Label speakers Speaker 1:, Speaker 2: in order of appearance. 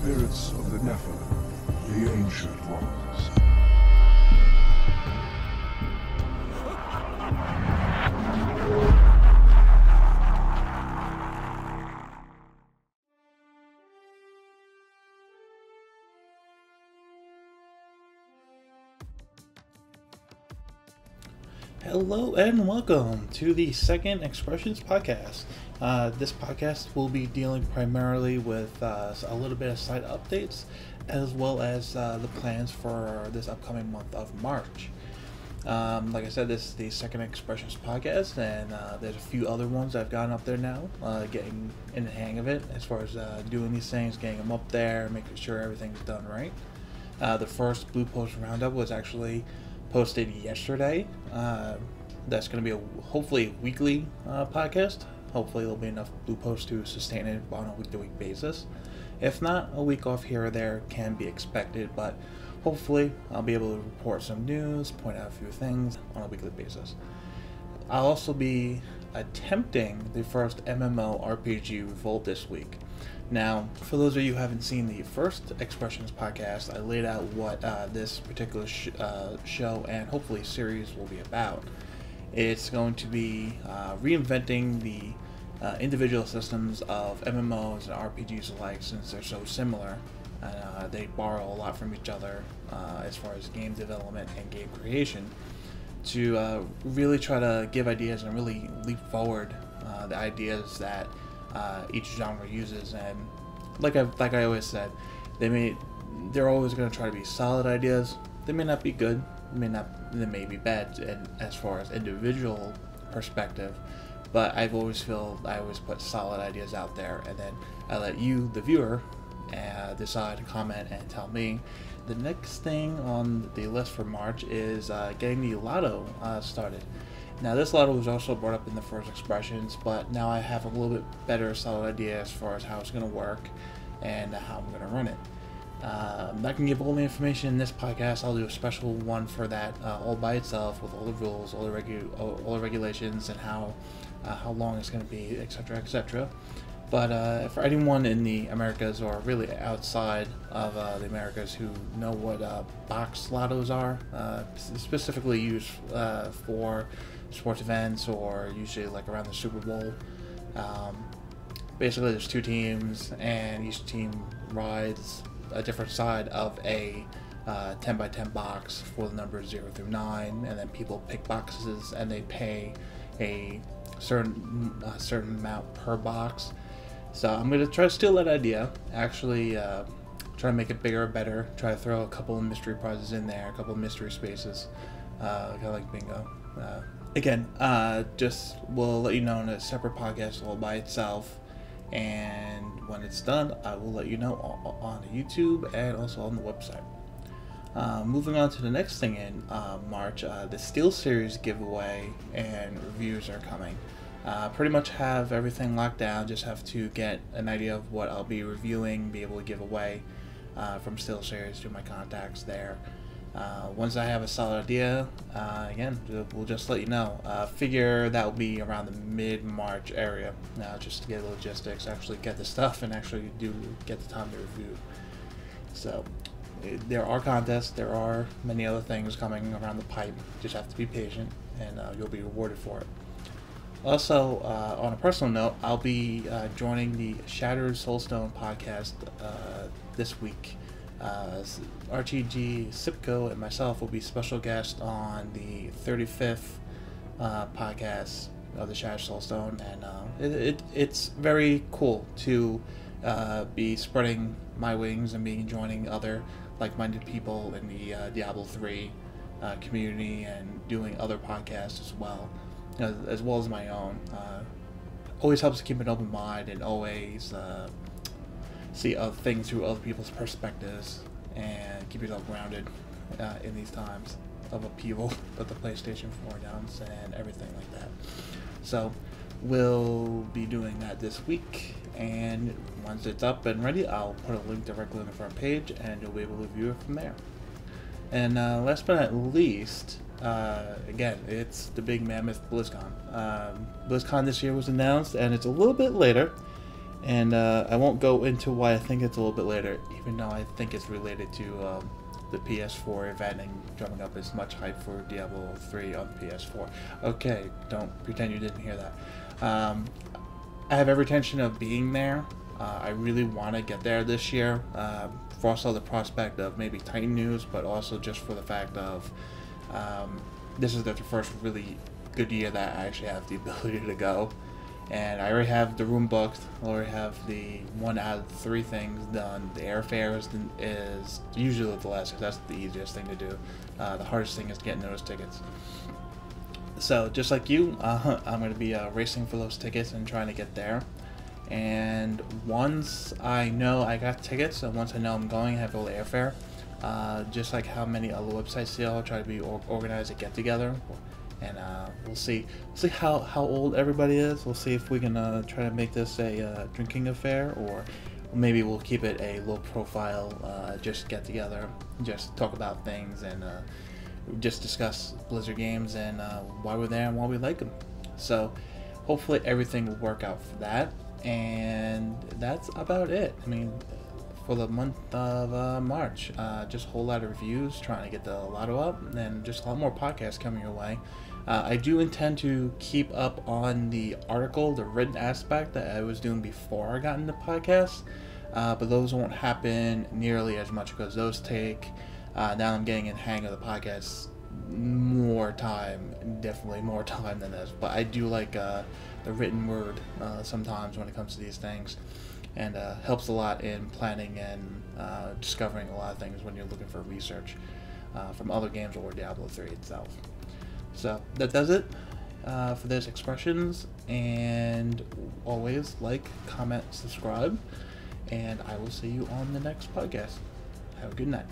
Speaker 1: spirits of the Nephilim, the Ancient Ones.
Speaker 2: Hello and welcome to the Second Expressions podcast. This podcast will be dealing primarily with a little bit of site updates as well as the plans for this upcoming month of March. Like I said, this is the Second Expressions podcast, and there's a few other ones I've gotten up there now, getting in the hang of it as far as doing these things, getting them up there, making sure everything's done right. The first Blue Post Roundup was actually posted yesterday. That's going to be hopefully a weekly podcast. Hopefully there'll be enough blue posts to sustain it on a week-to-week basis. If not, a week off here or there can be expected, but hopefully I'll be able to report some news, point out a few things on a weekly basis. I'll also be attempting the first MMORPG Revolt this week. Now, for those of you who haven't seen the first Expressions podcast, I laid out what this particular show and hopefully series will be about. It's going to be reinventing the individual systems of MMOs and RPGs alike, since they're so similar. They borrow a lot from each other as far as game development and game creation, to really try to give ideas and really leap forward the ideas that each genre uses. And like I always said, they're always going to try to be solid ideas. They may not be good, they may be bad as far as individual perspective, but I always put solid ideas out there, and then I let you, the viewer, decide, comment, and tell me. The next thing on the list for March is getting the Lotto started. Now, this Lotto was also brought up in the first Expressions, but now I have a little bit better solid idea as far as how it's going to work and how I'm going to run it. I can give all the information in this podcast. I'll do a special one for that all by itself, with all the rules, all the regulations, and how long it's going to be, etc., etc. But for anyone in the Americas, or really outside of the Americas, who know what box lottos are, specifically used for sports events, or usually like around the Super Bowl. Basically, there's two teams, and each team rides a different side of a 10 by 10 box for the numbers 0 through 9, and then people pick boxes and they pay a certain amount per box. So I'm going to try to steal that idea, actually try to make it bigger, better, try to throw a couple of mystery prizes in there, a couple of mystery spaces, kind of like bingo. Again, just we'll let you know in a separate podcast all by itself, and when it's done, I will let you know on YouTube and also on the website. Moving on to the next thing in March, the Steelseries giveaway and reviews are coming. Pretty much have everything locked down, just have to get an idea of what I'll be reviewing, be able to give away from Steelseries through my contacts there. Once I have a solid idea, again, we'll just let you know. Figure that will be around the mid-March area, just to get the logistics, actually get the stuff, and actually get the time to review. So, there are contests, there are many other things coming around the pipe. Just have to be patient, and you'll be rewarded for it. Also, on a personal note, I'll be joining the Shattered Soulstone podcast this week. RTG, Sipco, and myself will be special guests on the 35th podcast of the Shattered Soulstone, and it's very cool to be spreading my wings and joining other like-minded people in the Diablo 3 community, and doing other podcasts as well as my own. Always helps to keep an open mind, and always see things through other people's perspectives, and keep yourself grounded in these times of upheaval with the PlayStation 4 announce and everything like that. So we'll be doing that this week, and once it's up and ready, I'll put a link directly on the front page, and you'll be able to view it from there. And last but not least, again, it's the big mammoth BlizzCon. BlizzCon this year was announced, and it's a little bit later. And I won't go into why I think it's a little bit later, even though I think it's related to the PS4 event and drumming up as much hype for Diablo 3 on the PS4. Okay, don't pretend you didn't hear that. I have every intention of being there. I really want to get there this year, for also the prospect of maybe Titan news, but also just for the fact of this is the first really good year that I actually have the ability to go. And I already have the room booked. I already have the 1 out of 3 things done. The airfare is usually the last, because that's the easiest thing to do. The hardest thing is getting those tickets. So just like you, I'm going to be racing for those tickets and trying to get there. And once I know I got tickets, and once I know I'm going, I have all the airfare. Just like how many other websites do, I'll try to be organized a get together. And we'll see how old everybody is. We'll see if we can try to make this a drinking affair, or maybe we'll keep it a low profile, just get together, just talk about things, and just discuss Blizzard games and why we're there and why we like them. So hopefully everything will work out for that, and that's about it. I mean, for the month of March, just a whole lot of reviews, trying to get the Lotto up, and just a lot more podcasts coming your way. I do intend to keep up on the article, the written aspect that I was doing before I got into podcasts, but those won't happen nearly as much because those take, now I'm getting in the hang of the podcasts, more time, definitely more time than this, but I do like the written word sometimes when it comes to these things, and helps a lot in planning and discovering a lot of things when you're looking for research from other games or Diablo 3 itself. So that does it for this Expressions, and always like, comment, subscribe, and I will see you on the next podcast. Have a good night.